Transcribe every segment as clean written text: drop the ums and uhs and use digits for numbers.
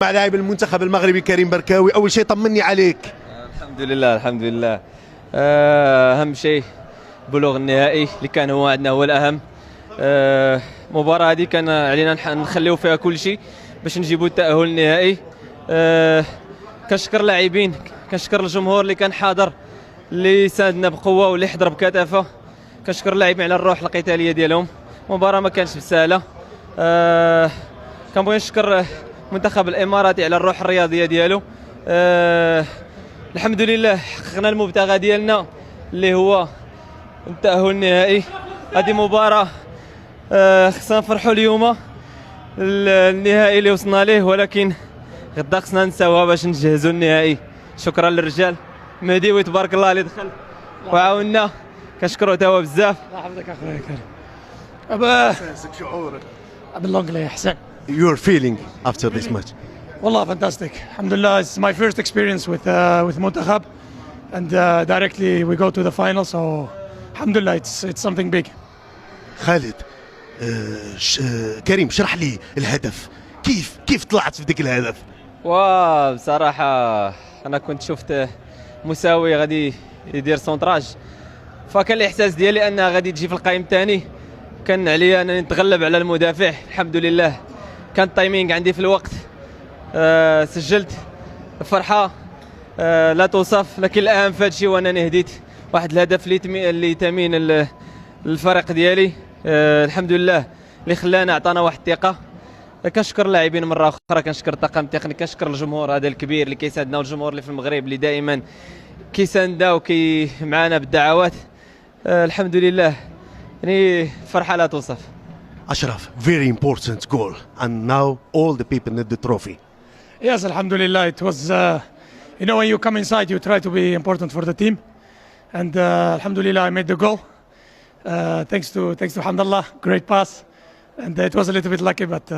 مع لاعب المنتخب المغربي كريم بركاوي. اول شيء طمني عليك. الحمد لله الحمد لله. اهم شيء بلوغ النهائي اللي كان هو عندنا هو الاهم. المباراه هذه كان علينا نخليو فيها كل شيء باش نجيبوا التاهل النهائي. كنشكر اللاعبين، كنشكر الجمهور اللي كان حاضر، اللي ساندنا بقوه واللي حضر بكثافه. كنشكر اللاعبين على الروح القتاليه ديالهم. المباراه ما كانتش بسهله. كنبغي نشكر المنتخب الاماراتي على الروح الرياضيه ديالو. الحمد لله حققنا المبتغى ديالنا اللي هو التأهل النهائي. هذه مباراة خصنا نفرحوا اليوم النهائي اللي وصلنا ليه، ولكن غدا خصنا نساوها باش نجهزوا النهائي. شكرا للرجال مهدي وتبارك الله اللي دخل وعاوننا، كنشكروه تا هو بزاف. الله يحفظك اخويا كريم. شعورك باللونجلي احسن. your feeling after this match. والله fantastic. Alhamdulillah, it's my first experience with Muntakhab, and directly we go to the final. So, Alhamdulillah, it's something big. خالد، كريم شرح لي الهدف، كيف طلعت في ذاك الهدف؟ وبصراحة أنا كنت شفت مساوي غادي يدير سونتراج، فكان الإحساس ديالي أنها غادي تجي في القائم الثاني. كان عليا أنني نتغلب على المدافع. الحمد لله كان التايمينغ عندي في الوقت. سجلت فرحة لا توصف. لكن الأهم في هذا الشيء هو أنني هديت واحد الهدف اللي تمين الفريق ديالي. الحمد لله اللي خلانا عطانا واحد الثقة. كنشكر اللاعبين مره اخرى، كنشكر الطاقم التقني، كنشكر الجمهور هذا الكبير اللي كيساندنا، والجمهور اللي في المغرب اللي دائما كيساندنا وكي معنا بالدعوات. الحمد لله يعني فرحه لا توصف. أشرف, very important goal and now all the people need the trophy. Yes, Alhamdulillah, it was. You know, when you come inside, you try to be important for the team, and Alhamdulillah, I made the goal. Thanks to Hamdallah, great pass, and it was a little bit lucky, but.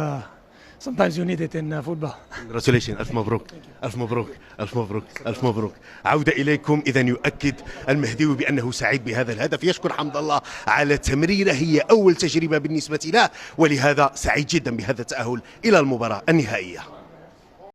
Sometimes you need it in football. Congratulations. ألف مبروك ألف مبروك ألف مبروك ألف مبروك. عودة إليكم. إذا يؤكد المهديوي بأنه سعيد بهذا الهدف. يشكر حمد الله على تمريره، هي أول تجربة بالنسبة له، ولهذا سعيد جدا بهذا التأهل إلى المباراة النهائية.